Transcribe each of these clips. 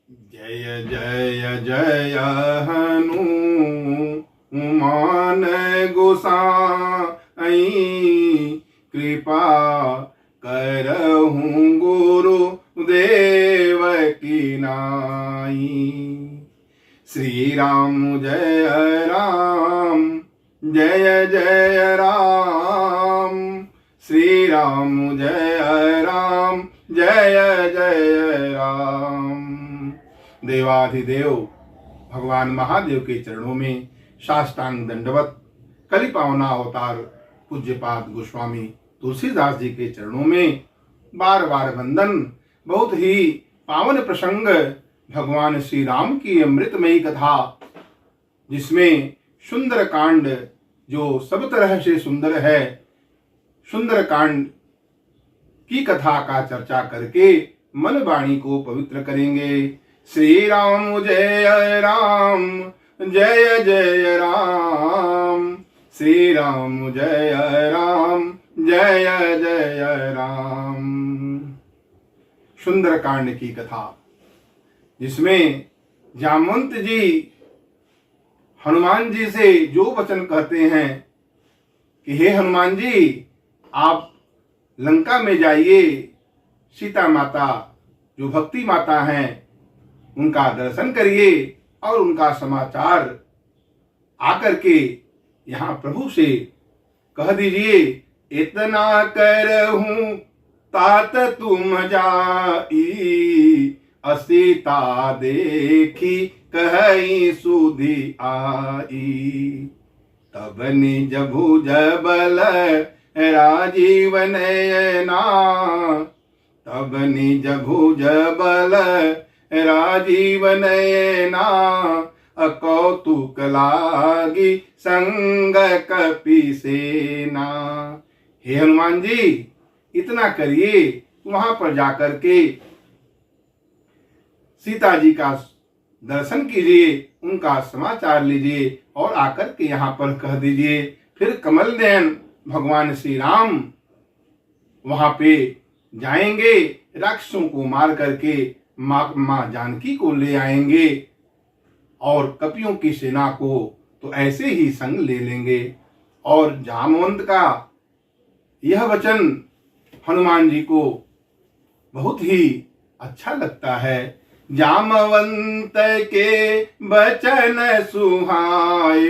जय जय जय हनुमान गोसाई, कृपा करहूँ गुरु देव की नाई। श्री राम जय राम, जय जय राम, श्री राम जय राम, जय जय राम। देवाधिदेव भगवान महादेव के चरणों में साष्टांग दंडवत कलि पावना अवतार पूज्यपाद गोस्वामी तुलसीदास जी के चरणों में बार बार वंदन। बहुत ही पावन प्रसंग भगवान श्री राम की अमृतमयी कथा, जिसमें सुंदर कांड जो सब तरह से सुंदर है, सुंदर कांड की कथा का चर्चा करके मन वाणी को पवित्र करेंगे। श्री राम जय राम, जय जय राम, श्री राम जय राम, जय जय राम। सुंदर कांड की कथा, जिसमें जामवंत जी हनुमान जी से जो वचन कहते हैं कि हे हनुमान जी, आप लंका में जाइए, सीता माता जो भक्ति माता हैं उनका दर्शन करिए और उनका समाचार आकर के यहाँ प्रभु से कह दीजिए। इतना करहूं तात तुम जाई, असीता देखी कहीं सुधि आई। तब निज भुज बल राजीव नयना, तब निज भुज बल राजीव नयना, कौतुक लागी संग कपि सेना। हे हनुमान जी, इतना करिए, वहां पर जाकर के सीता जी का दर्शन कीजिए, उनका समाचार लीजिए और आकर के यहाँ पर कह दीजिए। फिर कमल नयन भगवान श्री राम वहां पे जाएंगे, राक्षसों को मार करके माँ जानकी को ले आएंगे और कपियों की सेना को तो ऐसे ही संग ले लेंगे। और जामवंत का यह वचन हनुमान जी को बहुत ही अच्छा लगता है। जामवंत के वचन सुहाए,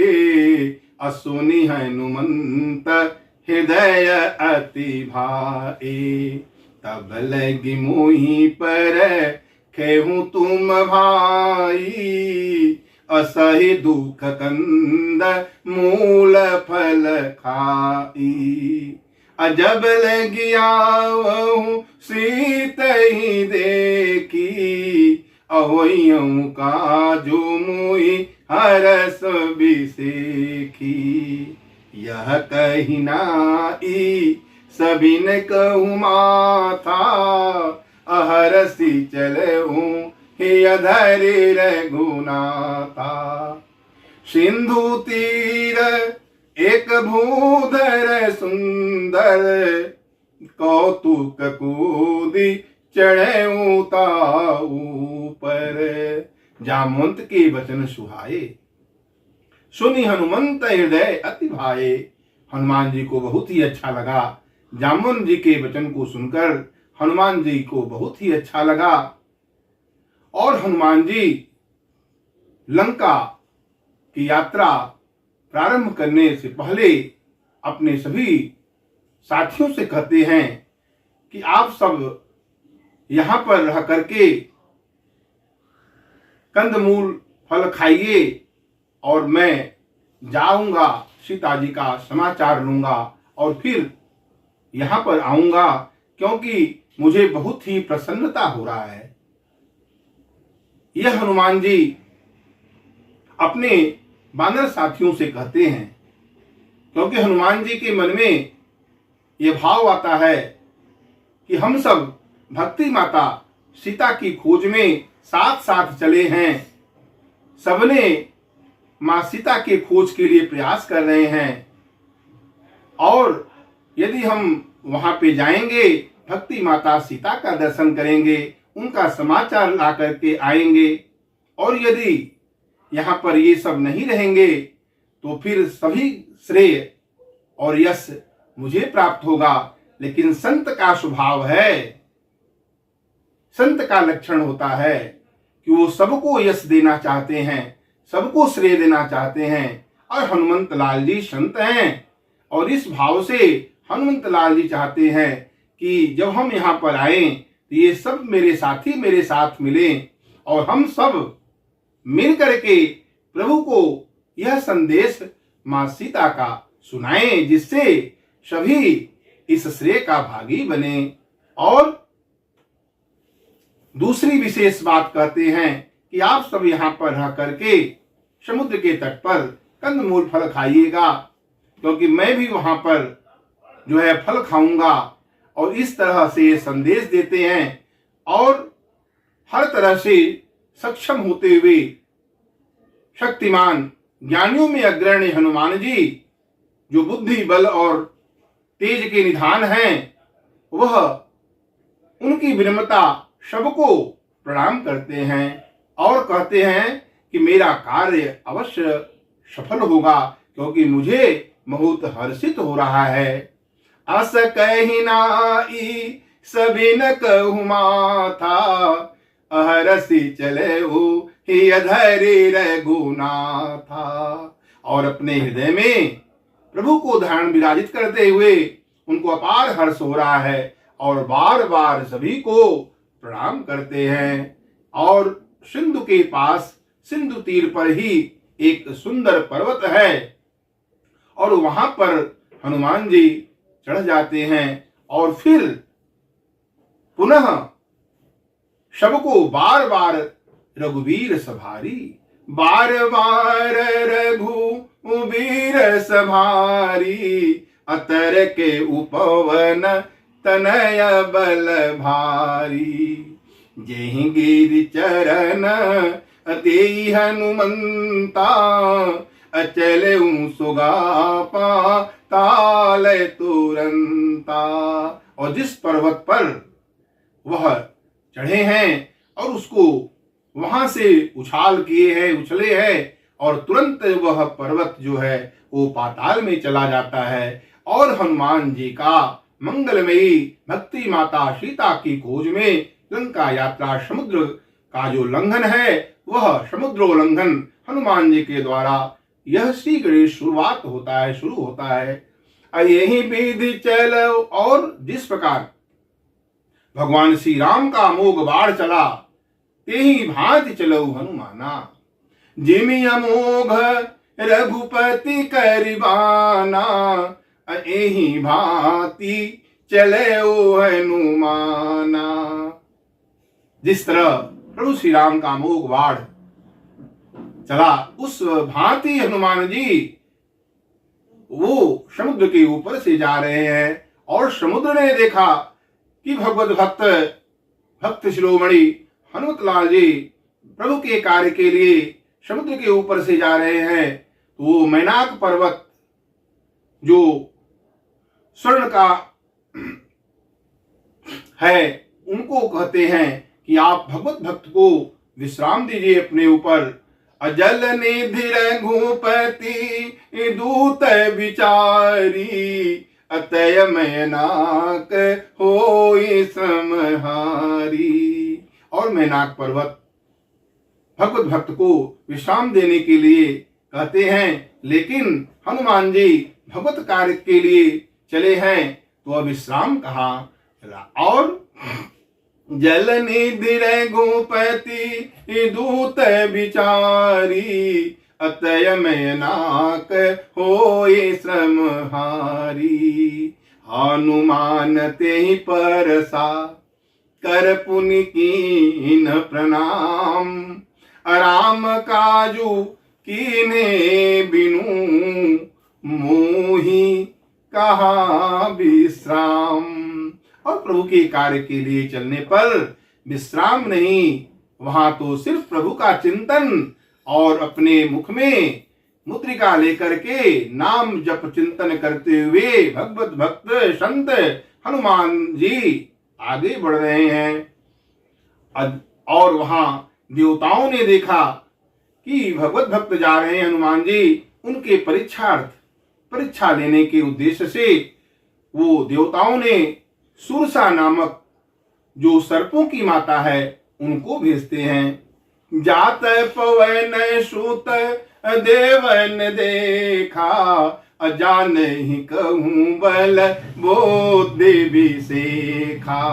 असुनि हनुमंत हृदय अति भाए। तब लगी मोहि पर खेहूं तुम भाई, असहि दुख कंद मूल फल खाई। अजब लगी आवहूं सीत ही देखी, अवयं काजु मुहि हरस बिसेखी। यह कही नाई सबिन कहूँ माथा, अहरसी चलऊं हे अधरे रघुनाथा। सिंधु तीर एक भूधर सुंदर, कौतुक कूदी चढ़े ऊपर। जामवंत के वचन सुहाए, सुनि हनुमंत हृदय अति भाए। हनुमान जी को बहुत ही अच्छा लगा। जामवंत जी के वचन को सुनकर हनुमान जी को बहुत ही अच्छा लगा और हनुमान जी लंका की यात्रा प्रारंभ करने से पहले अपने सभी साथियों से कहते हैं कि आप सब यहाँ पर रह करके कंदमूल फल खाइए और मैं जाऊंगा, सीता जी का समाचार लूंगा और फिर यहाँ पर आऊंगा, क्योंकि मुझे बहुत ही प्रसन्नता हो रहा है। यह हनुमान जी अपने बानर साथियों से कहते हैं, क्योंकि हनुमान जी के मन में यह भाव आता है कि हम सब भक्ति माता सीता की खोज में साथ साथ चले हैं, सबने मां सीता के खोज के लिए प्रयास कर रहे हैं और यदि हम वहां पे जाएंगे, भक्ति माता सीता का दर्शन करेंगे, उनका समाचार ला करके आएंगे। और यदि यहाँ पर ये सब नहीं रहेंगे तो फिर सभी श्रेय और यश मुझे प्राप्त होगा। लेकिन संत का स्वभाव है, संत का लक्षण होता है कि वो सबको यश देना चाहते हैं, सबको श्रेय देना चाहते हैं। और हनुमंत लाल जी संत हैं और इस भाव से हनुमंत लाल जी चाहते हैं कि जब हम यहाँ पर आए तो ये सब मेरे साथी मेरे साथ मिलें और हम सब मिल करके प्रभु को यह संदेश मां सीता का सुनाएं, जिससे सभी इस श्रेय का भागी बने। और दूसरी विशेष बात कहते हैं कि आप सब यहाँ पर रह करके समुद्र के तट पर कंदमूल फल खाइएगा, क्योंकि मैं भी वहां पर जो है फल खाऊंगा। और इस तरह से संदेश देते हैं और हर तरह से सक्षम होते हुए शक्तिमान ज्ञानियों में अग्रणी हनुमान जी, जो बुद्धि बल और तेज के निधान हैं, वह उनकी विनम्रता सबको प्रणाम करते हैं और कहते हैं कि मेरा कार्य अवश्य सफल होगा, क्योंकि मुझे बहुत हर्षित हो रहा है। अस कही नाई सभी न कहु माथा, अहरसी चले हो ही अधरे रघुनाथा। और अपने हृदय में प्रभु को धारण विराजित करते हुए उनको अपार हर्ष हो रहा है और बार बार सभी को प्रणाम करते हैं। और सिंधु के पास, सिंधु तीर पर ही एक सुंदर पर्वत है और वहां पर हनुमान जी चढ़ जाते हैं और फिर पुनः सबको बार बार रघुवीर सभारी, बार बार रघुवीर सभारी, अतर के उपवन तनय बल भारी। जेहि गिरि चरण अति हनुमंता, अचल सुगा पाताल तुरंता। और जिस पर्वत पर वह चढ़े हैं और उसको वहां से उछाल किए हैं, उछले हैं और तुरंत वह पर्वत जो है वो पाताल में चला जाता है। और हनुमान जी का मंगलमयी भक्ति माता सीता की खोज में लंका यात्रा, समुद्र का जो लंघन है, वह समुद्रोल्लंघन हनुमान जी के द्वारा यह शीघ्र शुरुआत होता है, शुरू होता है। यही विधि चलो। और जिस प्रकार भगवान श्री राम का अमोघ बाढ़ चला, ते ही भांति चलो हनुमाना। जिमि अमोघ रघुपति करिबाना, एही भांति चले ओ हनुमाना। जिस तरह प्रभु श्री राम का अमोघ बाढ़ चला, उस भांति हनुमान जी वो समुद्र के ऊपर से जा रहे हैं और समुद्र ने देखा कि भगवत भक्त शिरोमणि हनुमत लाल जी प्रभु के कार्य के लिए समुद्र के ऊपर से जा रहे हैं। तो वो मैनाक पर्वत जो स्वर्ण का है, उनको कहते हैं कि आप भगवत भक्त को विश्राम दीजिए अपने ऊपर। अजल निधि रघुपति दूत विचारी, अतय मैनाक होई समहारी। और मैनाक पर्वत भगवत भक्त को विश्राम देने के लिए कहते हैं, लेकिन हनुमान जी भगवत कार्य के लिए चले हैं तो अब विश्राम कहाँ। और जल निधि रघुपति दूत विचारी, अतय मैनाक होई श्रमहारी। हनुमान तेहि परसा कर पुनि कीन प्रणाम, राम काजू कीने बिनु मोहि कहा विश्राम। और प्रभु के कार्य के लिए चलने पर विश्राम नहीं, वहां तो सिर्फ प्रभु का चिंतन और अपने मुख में मुद्रिका लेकर के नाम जप चिंतन करते हुए भगवत भक्त संत हनुमान जी आगे बढ़ रहे हैं। और वहां देवताओं ने देखा कि भगवत भक्त जा रहे हैं हनुमान जी, उनके परीक्षा लेने के उद्देश्य से वो देवताओं ने सुरसा नामक जो सर्पों की माता है उनको भेजते हैं। जात पवन सुत देवन देखा, अजान ही कहूँ बल बुद्धि विसेखा।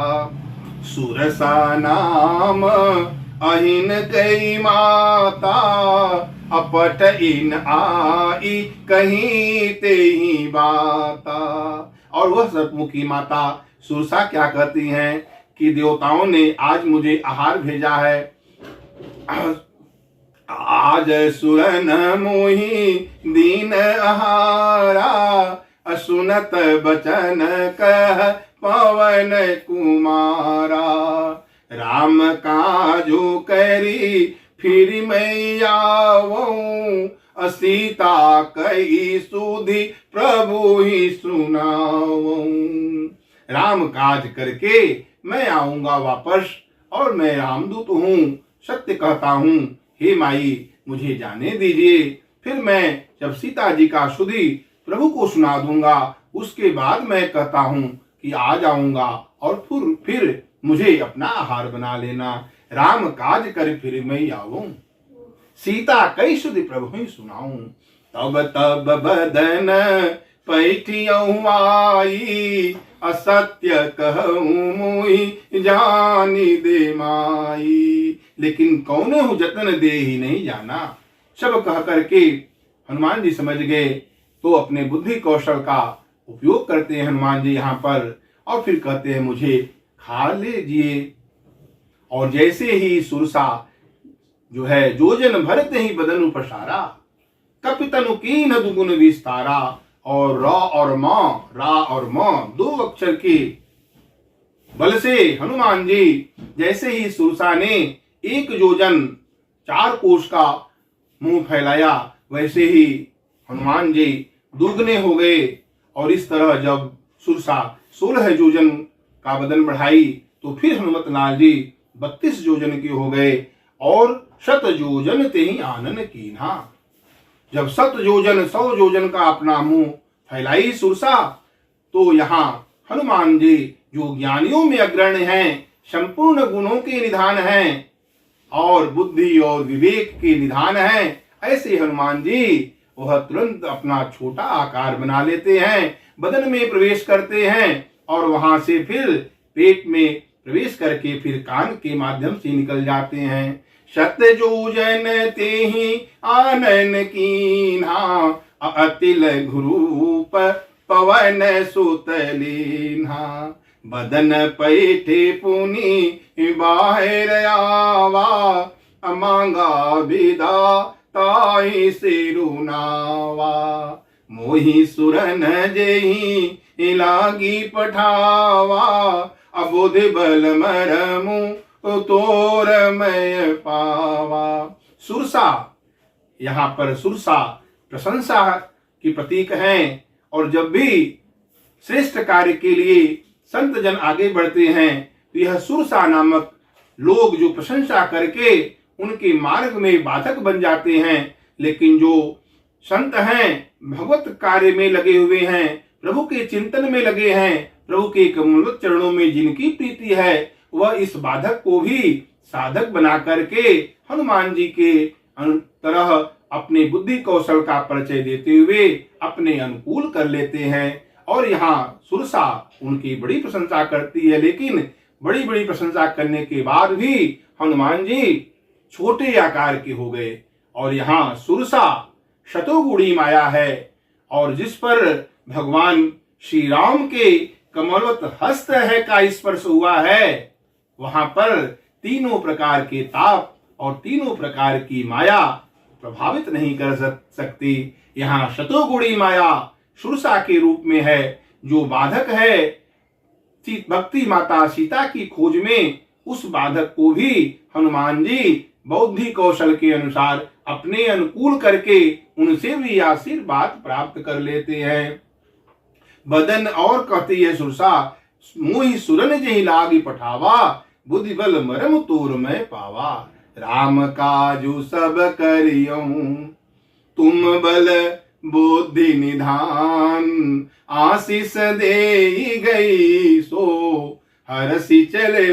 सुरसा नाम अहिन कई माता, अपट इन आई कहीं ते ही बाता। और वह सर्पमुखी माता सुरसा क्या कहती हैं कि देवताओं ने आज मुझे आहार भेजा है। आज सुरन मोहि दीन आहारा, असुनत बचन कह पवन कुमारा। राम काजो करी फिर मैं आवऊं, सीता कई सुधि प्रभु ही सुनाऊं। राम काज करके मैं आऊंगा वापस, और मैं रामदूत हूँ, सत्य कहता हूँ। हे माई मुझे जाने दीजिए, फिर मैं जब सीता जी का सुधि प्रभु को सुना दूंगा, उसके बाद मैं कहता हूँ कि आ जाऊंगा, और फिर मुझे अपना आहार बना लेना। राम काज कर फिर मैं आऊं, सीता कई सुधि प्रभु ही सुनाऊं। तब बदन पैठियऊ आई, असत्य कहूँ मोहि जानी दे माई। लेकिन कौने हूँ जतन दे ही नहीं जाना। सब कह करके हनुमान जी समझ गए, तो अपने बुद्धि कौशल का उपयोग करते हैं हनुमान जी यहाँ पर, और फिर कहते हैं मुझे खा लीजिए। और जैसे ही सुरसा जो है जोजन भरते ही बदन पसारा, कपितनु कीन दुगुन विस्तारा। और रा और मां दो अक्षर के बल से हनुमान जी जैसे ही सुरसा ने एक योजन 4 कोस का मुंह फैलाया, वैसे ही हनुमान जी दुगने हो गए। और इस तरह जब सुरसा 16 योजन का बदन बढ़ाई, तो फिर हनुमत लाल जी 32 योजन के हो गए। और 100 योजन ते ही आनन कीन्हा। जब 100 योजन 100 योजन का अपना मुंह फैलाई सुरसा, तो यहाँ हनुमान जी जो ज्ञानियों में अग्रणी हैं, संपूर्ण गुणों के निधान हैं, और बुद्धि और विवेक के निधान हैं, ऐसे हनुमान जी वह तुरंत अपना छोटा आकार बना लेते हैं, बदन में प्रवेश करते हैं, और वहां से फिर पेट में प्रवेश करके फिर कान के माध्यम से निकल जाते हैं। शतयोजन ते ही आनन कीन्हा, अतिल घुरूप पवन सुत लीन्हा। बदन पैठे पुनि बाहिर आवा, अमांगा विदा ताहि सिरुनावा। मोहि सुरन जेहि लागी पठावा, अबुध बल मरमु तोर मैं पावा। सुरसा, यहाँ पर सुरसा प्रशंसा की प्रतीक हैं, और जब भी श्रेष्ठ कार्य के लिए संत जन आगे बढ़ते हैं, तो यह सुरसा नामक लोग जो प्रशंसा करके उनके मार्ग में बाधक बन जाते हैं। लेकिन जो संत हैं, भगवत कार्य में लगे हुए हैं, प्रभु के चिंतन में लगे हैं, प्रभु के कमल चरणों में जिनकी प्रीति है, वह इस बाधक को भी साधक बना करके हनुमान जी के तरह अपने बुद्धि कौशल का परिचय देते हुए अपने अनुकूल कर लेते हैं। और यहाँ सुरसा उनकी बड़ी प्रशंसा करती है, लेकिन बड़ी बड़ी प्रशंसा करने के बाद भी हनुमान जी छोटे आकार के हो गए। और यहाँ सुरसा शतोगुणी माया है, और जिस पर भगवान श्री राम के कमलवत हस्त है का स्पर्श हुआ है, वहां पर तीनों प्रकार के ताप और तीनों प्रकार की माया प्रभावित नहीं कर सकती। यहाँ शतोगुणी माया सुरसा के रूप में है, जो बाधक है भक्ति माता सीता की खोज में, उस बाधक को भी हनुमान जी बौद्धि कौशल के अनुसार अपने अनुकूल करके उनसे भी आशीर्वाद प्राप्त कर लेते हैं। बदन और कहती है सुरसा, मोहि सुरन जेहि लागी पठावा, बुद्धि बल मरम तोर मैं पावा। राम काजु सब करियऊं तुम बल बुद्धि निधान। आशीष दे गई सो हरसि चले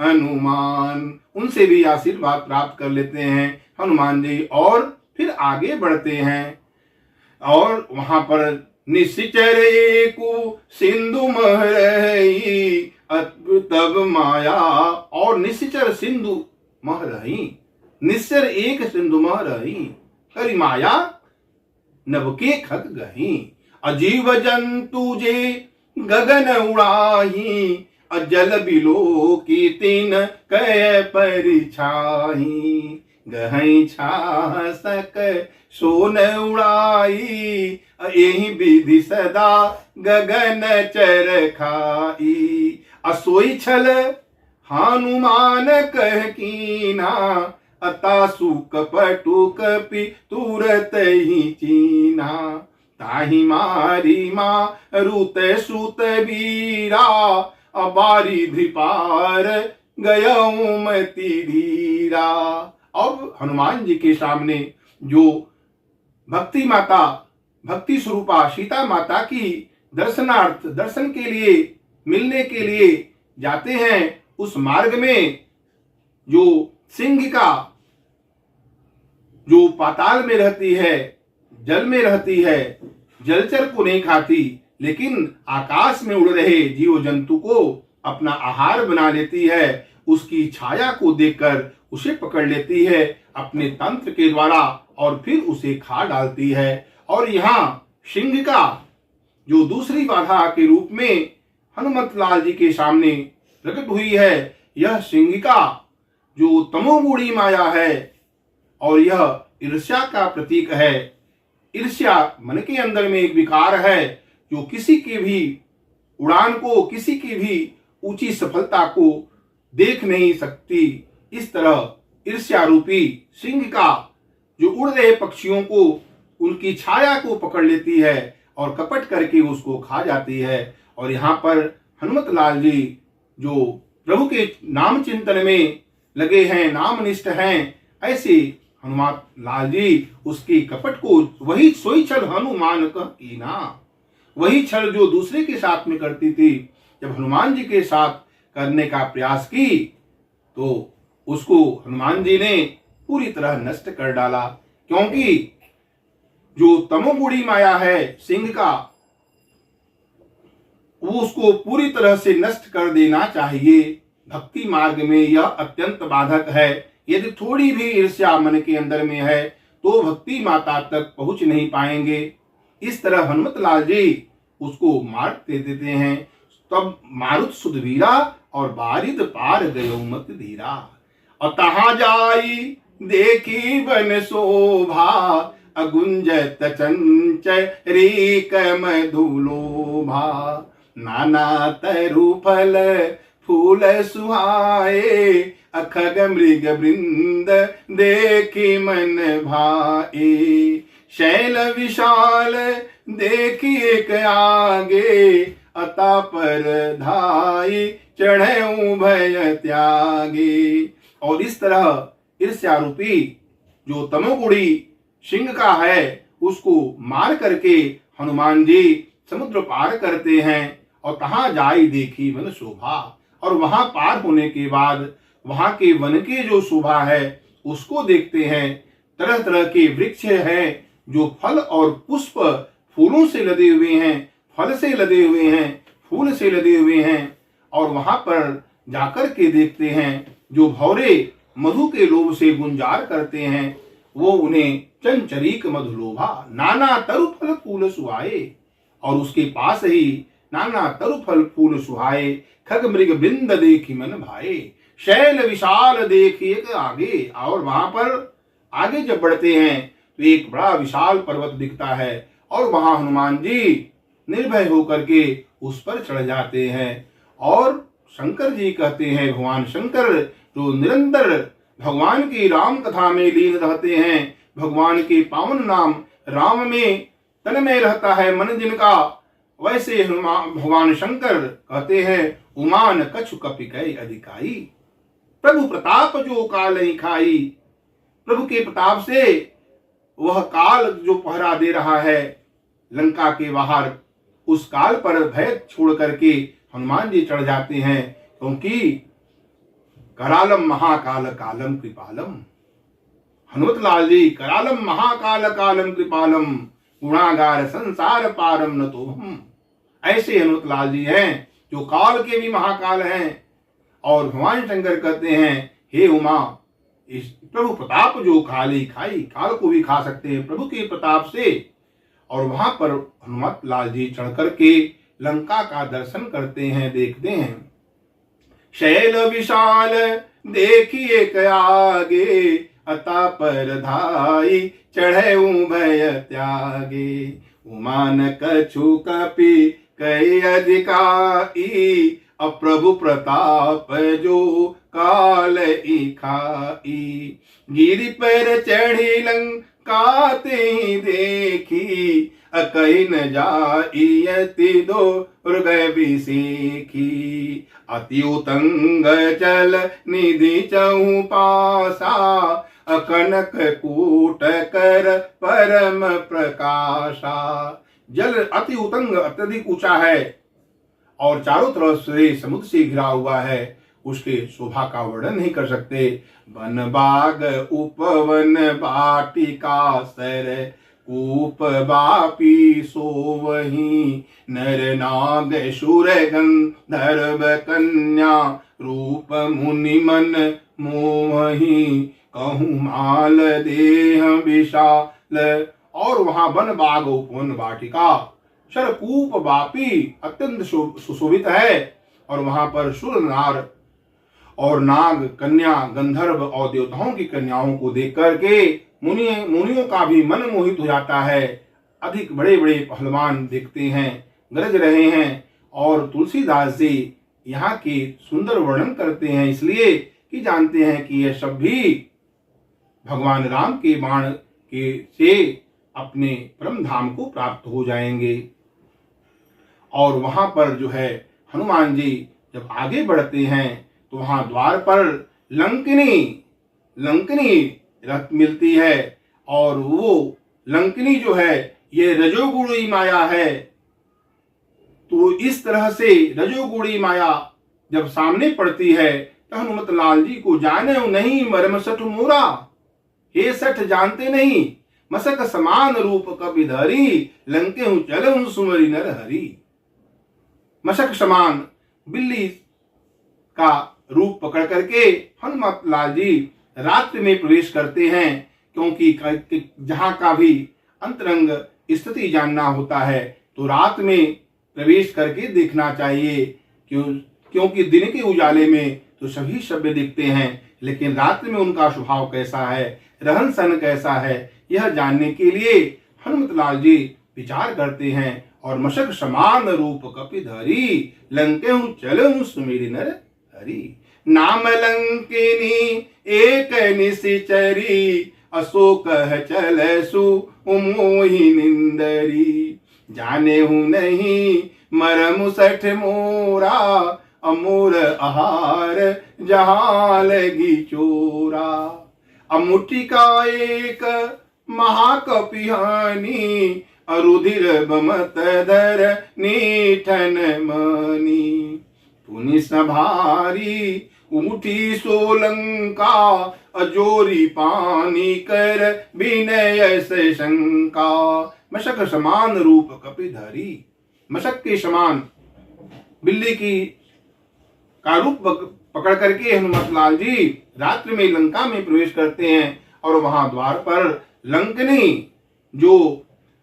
हनुमान। उनसे भी आशीर्वाद प्राप्त कर लेते हैं हनुमान जी और फिर आगे बढ़ते हैं। और वहां पर निश्चर एकु सिंधु महरही तब माया। और निश्चर सिंधु महरही, निश्चर एक सिंधु महरही करी माया नभ के खत गही। अजीव जंतु जे गगन उड़ाही अजल बिलो की तीन कह परिछाही। गहई छा सक सोन उड़ाई यही विधि सदा गगन चर खाई। असोई छल हनुमान कह कीना अतासु कपटु कपि तुरत ही चीना। ताहि मारी मारुत सुत वीरा अबारी धिपार गयऊ मति धीरा। अब हनुमान जी के सामने जो भक्ति माता, भक्ति स्वरूपा सीता माता की दर्शनार्थ, दर्शन के लिए, मिलने के लिए जाते हैं, उस मार्ग में जो सिंहिका जो पाताल में रहती है, जल में रहती है, जलचर को नहीं खाती, लेकिन आकाश में उड़ रहे जीव जंतु को अपना आहार बना लेती है, उसकी छाया को देखकर उसे पकड़ लेती है अपने तंत्र के द्वारा और फिर उसे खा डालती है। और यहाँ सिंहिका जो दूसरी बाधा के रूप में हनुमत लाल जी के सामने प्रकट हुई है, यह सिंहिका जो तमोगुणी माया है और यह ईर्ष्या का प्रतीक है। ईर्ष्या मन के अंदर में एक विकार है जो किसी के भी उड़ान को, किसी की भी ऊंची सफलता को देख नहीं सकती। इस तरह ईर्ष्या रूपी सिंहिका जो उड़ रहे पक्षियों को, उनकी छाया को पकड़ लेती है और कपट करके उसको खा जाती है। और यहाँ पर हनुमत लाल जी जो प्रभु के नाम चिंतन में लगे हैं, नामनिष्ठ हैं, ऐसे हनुमान लाल जी उसके कपट को, वही सोई छल हनुमान कह कीना, वही छल जो दूसरे के साथ में करती थी, जब हनुमान जी के साथ करने का प्रयास की तो उसको हनुमान जी ने पूरी तरह नष्ट कर डाला। क्योंकि जो तमोगुणी माया है सिंह का, वो उसको पूरी तरह से नष्ट कर देना चाहिए। भक्ति मार्ग में यह अत्यंत बाधक है। यदि थोड़ी भी ईर्ष्या मन के अंदर में है तो भक्ति माता तक पहुंच नहीं पाएंगे। इस तरह हनुमत लाल जी उसको मार दे देते हैं। तब मारुत सुधवीरा और बारिद पार गयो मत धीरा। और तहां जाई देखी बन शोभा अगुंजत चंचरी कम धूलोभा। नाना तरु फल फूल सुहाए अखग मृग वृंद देखी मन भाए। शैल विशाल देखी एक आगे अता पर धाई चढ़े भय त्यागे। और इस तरह ईर्ष्या रूपी जो तमोगुणी सिंह का है उसको मार करके हनुमान जी समुद्र पार करते हैं। और कहाँ जाई देखी मन शोभा। और वहां पार होने के बाद वहां के वन के जो शोभा है उसको देखते हैं। तरह तरह के वृक्ष हैं जो फल और पुष्प फूलों से लदे हुए हैं, फल से लदे हुए हैं, फूल से लदे हुए हैं। और वहां पर जाकर के देखते हैं जो भौरे मधु के लोभ से गुंजार करते हैं, वो उन्हें चंचरीक मधुलोभा नाना तरु फल फूल सुहाए। और उसके पास ही नाना तरु फल फूल सुहाए खग मृग वृंद देखी मन भाए। शैल विशाल देखिए आगे। और वहां पर आगे जब बढ़ते हैं तो एक बड़ा विशाल पर्वत दिखता है और वहां हनुमान जी निर्भय होकर के उस पर चढ़ जाते हैं। और शंकर जी कहते हैं, भगवान शंकर जो निरंतर भगवान की राम कथा में लीन रहते हैं, भगवान के पावन नाम राम में तन में रहता है मन जिनका, वैसे भगवान शंकर कहते हैं उमान कछु कपि कै अधिकाई। प्रभु प्रताप जो काल ही खाई, प्रभु के प्रताप से वह काल जो पहरा दे रहा है लंका के बाहर, उस काल पर भय छोड़ करके हनुमान जी चढ़ जाते हैं, क्योंकि करालम महाकाल कालम कृपालम, हनुमत लाल जी करालम महाकाल कालम कृपालम गुणागार संसार पारम न तो हम, ऐसे हनुमत लाल जी हैं जो काल के भी महाकाल हैं। और भगवान शंकर कहते हैं, हे उमा, इस प्रभु प्रताप जो खाली खाई, काल को भी खा सकते हैं प्रभु के प्रताप से। और वहां पर हनुमत लाल जी चढ़ करके लंका का दर्शन करते हैं, देखते हैं। शैल विशाल देखिए आगे, अता पर धाई चढ़े भय त्यागे, उमान कछु कपि कई अधिकाई, अप्रभु प्रताप जो काल खाई, गिरि पर चढ़ी लंका ते देखी, अकई न जाई अति दुर्ग बिसेखी, अति उतंग जल निधि चहु पासा, अकनक कूट कर परम प्रकाशा। जल अति उतंग अत्यधिक ऊंचा है और चारों तरफ से समुद्र से घिरा हुआ है, उसके शोभा का वर्णन नहीं कर सकते। वन बाग उपवन बाटिका सर, कूप बापी सोवही, नर नाग शूर गंधर्व कन्या, रूप मुनि मन मोही, कहूँ माल देह विशाल। और वहां वन बाग उपवन वाटिका शरकूप बापी अत्यंत सुशोभित है, और वहां पर सुर नार और नाग कन्या गंधर्व और देवताओं की कन्याओं को देख करके मुनियों का भी मन मोहित हो जाता है। अधिक बड़े बड़े पहलवान दिखते हैं, गरज रहे हैं। और तुलसीदास जी यहाँ की सुंदर वर्णन करते हैं, इसलिए कि जानते हैं कि यह सब भी भगवान राम के बाण के से अपने परम धाम को प्राप्त हो जाएंगे। और वहां पर जो है हनुमान जी जब आगे बढ़ते हैं तो वहां द्वार पर लंकिनी रथ मिलती है, और वो लंकिनी जो है ये रजोगुणी माया है। तो इस तरह से रजोगुणी माया जब सामने पड़ती है तो हनुमत लाल जी को जाने नहीं मरम सठ मोरा, हे सठ जानते नहीं, मसक समान रूप कपिधरी, लंके हूं चल सुमरी नर हरि। मशक समान बिल्ली का रूप पकड़ करके हनुमत लाल जी रात्रि में प्रवेश करते हैं, क्योंकि जहां का भी अंतरंग स्थिति जानना होता है तो रात में प्रवेश करके देखना चाहिए। क्योंकि दिन के उजाले में तो सभी शब्द दिखते हैं, लेकिन रात्रि में उनका स्वभाव कैसा है, रहन सहन कैसा है, यह जानने के लिए हनुमत लाल जी विचार करते हैं। और मशक समान रूप कपिधरी, लंके हूं चलूं सुमेरी नर हरि। नाम लंकिनी एक निशिचरी, अशोक चल सु मोहि निंदरी। जाने हूं नहीं मरम सठ मोरा, अमूर आहार जहां लगी चोरा। अमुठी का एक महाकपिहानी, अरुधिर बमत धर नीठन मनी। पुनि सभारी उठी सोलंका, अजोरी पानी कर विनय से शंका। मशक समान रूप कपिधरी, मशक के समान बिल्ली की का रूप पकड़ करके हनुमत लाल जी रात्रि में लंका में प्रवेश करते हैं। और वहां द्वार पर लंकिनी जो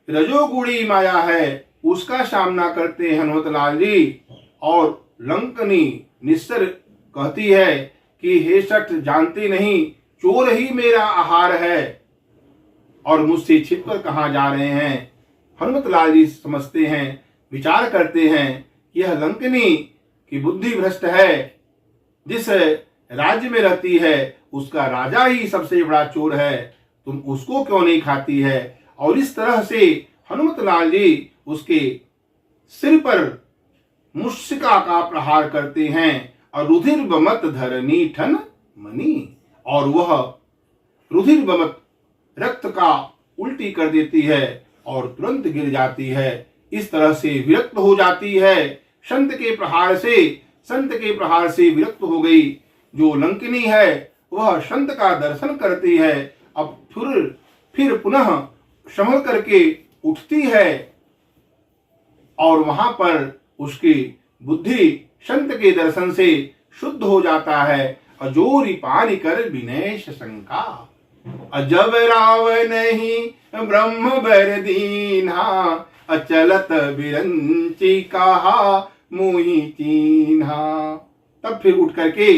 रजोगुणी माया है उसका सामना करते हैं हनुमत लाल जी। और लंकिनी निस्तर कहती है कि हे सठ जानते नहीं, चोर ही मेरा आहार है और मुझसे छिपकर कहां जा रहे हैं। हनुमत लाल जी समझते हैं, विचार करते हैं, यह लंकिनी की बुद्धि भ्रष्ट है। जिस राज्य में रहती है उसका राजा ही सबसे बड़ा चोर है, तुम उसको क्यों नहीं खाती है। और इस तरह से हनुमत लाल जी उसके सिर पर मुष्टिका का प्रहार करते हैं और रुधिर बमत धरनी ठन मणि, और वह रुधिर बमत रक्त का उल्टी कर देती है और तुरंत गिर जाती है। इस तरह से विरक्त हो जाती है। संत के प्रहार से विरक्त हो गई जो लंकिनी है, वह संत का दर्शन करती है। अब फिर पुनः संभल करके उठती है और वहां पर उसकी बुद्धि संत के दर्शन से शुद्ध हो जाता है। अजोरी पानी कर विनय शंका, अजब राव नहीं ब्रह्म बर दीन्हा, अचलत बिरंची कहा मोहि चीन्हा। तब फिर उठ करके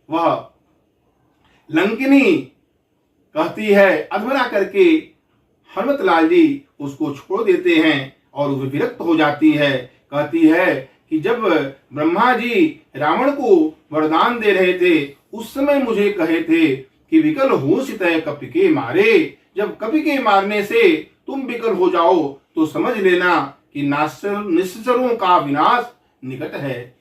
वह लंकिनी कहती है, अधमरा करके हनुमत लाल जी उसको छोड़ देते हैं और वह विरक्त हो जाती है। कहती है कि जब ब्रह्मा जी रावण को वरदान दे रहे थे, उस समय मुझे कहे थे कि विकल हो सितय कपि के मारे। जब कपि के मारने से तुम विकल हो जाओ तो समझ लेना कि निश्चरों का विनाश निकट है।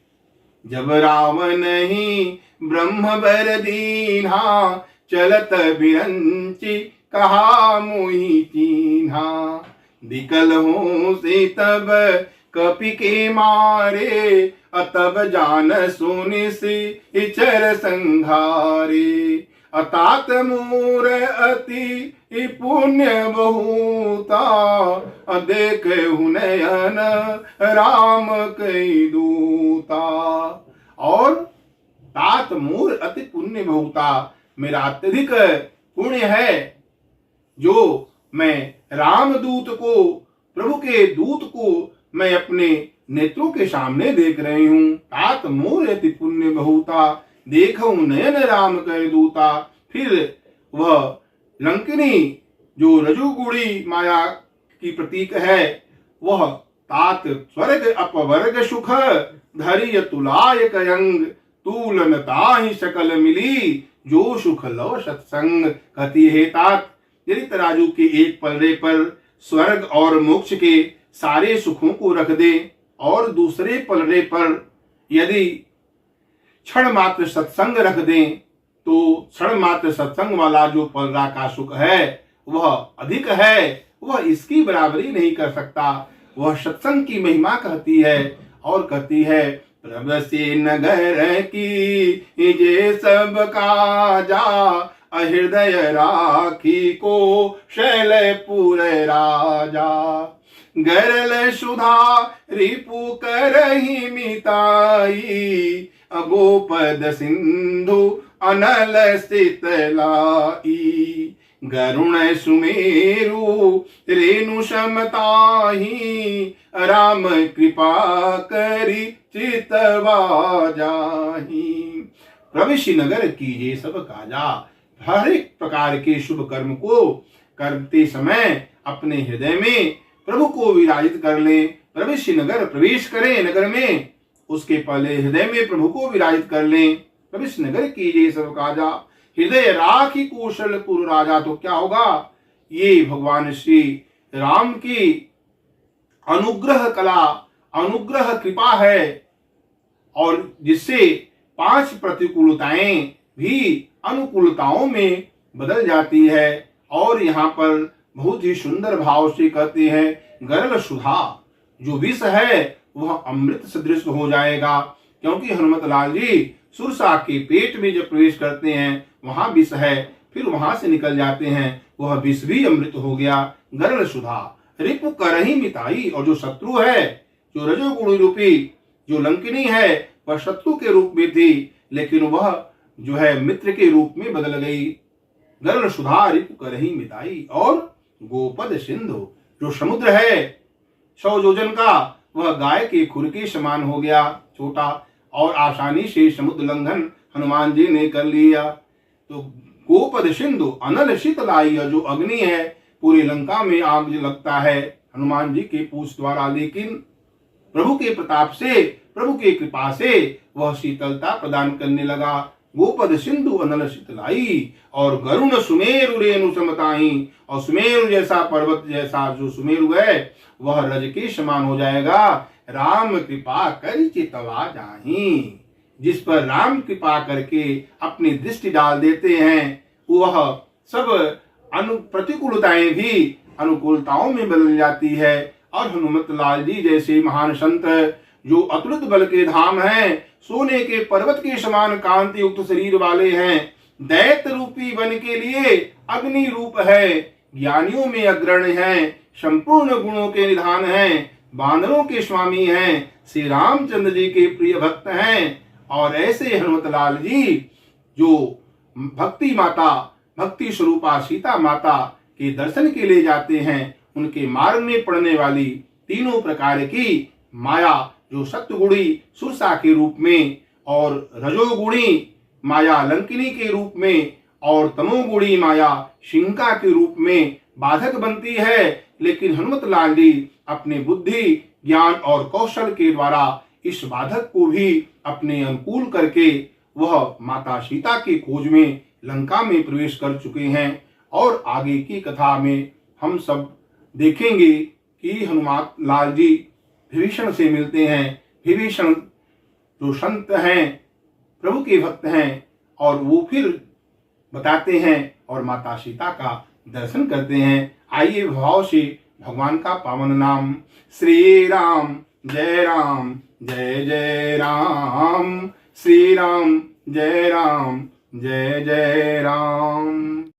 जब रावण ही ब्रह्म बर दीन्हा, चलत बिरंची कहा मोहि चीन्हा। विकल हो से तब कपि के मारे, अतब जान सोने से चर संघारे। अतात मोर अति पुण्य बहुता, देख हुनयन राम कई दूता। और तात मोर अति पुण्य बहुता, मेरा अत्यधिक पुण्य है जो मैं रामदूत को, प्रभु के दूत को मैं अपने नेत्रों के सामने देख रही हूं। तात मोर अति पुण्य बहुता, देखो नयन राम कह दूता। फिर वह लंकिनी जो रजोगुणी माया की प्रतीक है, वह तात स्वर्ग अपवर्ग सुख, धैर्य तुलाय कयंग, तूलन ताहि सकल मिली, जो सुख लव सत्संग। कहती है तात, यदि तराजू के एक पलड़े पर स्वर्ग और मोक्ष के सारे सुखों को रख दे और दूसरे पलड़े पर यदि क्षण मात्र सत्संग रख दें, तो क्षण मात्र सत्संग वाला जो पलड़ा का सुख है वह अधिक है, वह इसकी बराबरी नहीं कर सकता। वह सत्संग की महिमा कहती है और कहती है, प्रभ से नगर की जे सब काजा, हृदय राखी को शैलपुर राजा। गरल सुधा रिपु करहि मिताई, अगोपद सिंधु अनल शीतलाई। गरुण सुमेरु रेणु समताही, राम कृपा करी चितवा जाही। प्रविश्य नगर कीजिए सब काजा, हर एक प्रकार के शुभ कर्म को करते समय अपने हृदय में प्रभु को विराजित कर ले। प्रविश्य नगर, प्रवेश करें नगर में, उसके पहले हृदय में प्रभु को विराजित कर ले। प्रविश्य नगर कीजिए सब काजा, हृदय राखी कौशलपुर राजा। तो क्या होगा, ये भगवान श्री राम की अनुग्रह कला, अनुग्रह कृपा है, और जिससे 5 प्रतिकूलताएं भी अनुकूलताओं में बदल जाती है। और यहाँ पर बहुत ही सुंदर भाव से कहते हैं, गरल सुधा, जो विष है वह अमृत सदृश हो जाएगा। क्योंकि हनुमत लाल जी सुरसा के पेट में जब प्रवेश करते हैं वहां विष है, फिर वहां से निकल जाते हैं, वह विष भी अमृत हो गया। गरल सुधा रिपु करहि मिताई, और जो शत्रु है, जो रजोगुणी रूपी जो लंकिनी है, वह शत्रु के रूप में थी, लेकिन वह जो है मित्र के रूप में बदल गई। गरल सुधा रिपु करहि मिताई। और गोपद सिंधु, जो समुद्र है 100 योजन का, वह गाय के खुर के समान हो गया, छोटा, और आसानी से समुद्र लंघन हनुमान जी ने कर लिया। तो गोपद सिंधु अनल शीतलाई, जो अग्नि है, पूरी लंका में आग लगता है हनुमान जी के पूछ द्वारा, लेकिन प्रभु के प्रताप से, प्रभु की कृपा से वह शीतलता प्रदान करने लगा। गोपद सिंधु अनल शीतलाई, और गरुण सुमेरु रेणु समताई, और सुमेरु जैसा पर्वत जैसा जो सुमेरु है वह रज के समान हो जाएगा। राम कृपा करि चितवा जाहि, जिस पर राम कृपा करके अपनी दृष्टि डाल देते हैं वह सब प्रतिकूलताएं भी अनुकूलताओं में बदल जाती है। और हनुमत लाल जी जैसे महान संत जो अतुलित बल के धाम हैं, सोने के पर्वत के समान कांति युक्त शरीर वाले हैं, दैत्य रूपी वन के लिए अग्नि रूप है, ज्ञानियों में अग्रणी हैं, संपूर्ण गुणों के निधान हैं, बानरों के स्वामी हैं, श्री रामचंद्र जी के प्रिय भक्त हैं। और ऐसे हनुमत लाल जी जो भक्ति माता, भक्ति स्वरूपा सीता माता के दर्शन के लिए जाते हैं, उनके मार्ग में पड़ने वाली तीनों प्रकार की माया जो सत्वगुणी सुरसा के रूप में और रजोगुणी माया लंकिनी के रूप में और तमोगुणी माया शिंका के रूप में बाधक बनती है, लेकिन हनुमत लाल जी अपने बुद्धि ज्ञान और कौशल के द्वारा इस बाधक को भी अपने अनुकूल करके वह माता सीता की खोज में लंका में प्रवेश कर चुके हैं। और आगे की कथा में हम सब देखेंगे कि हनुमान लाल जी विभीषण से मिलते हैं। विभीषण जो संत हैं, प्रभु के भक्त हैं, और वो फिर बताते हैं और माता सीता का दर्शन करते हैं। आइए भाव से भगवान का पावन नाम श्री राम जय जय राम, श्री राम जय जय राम।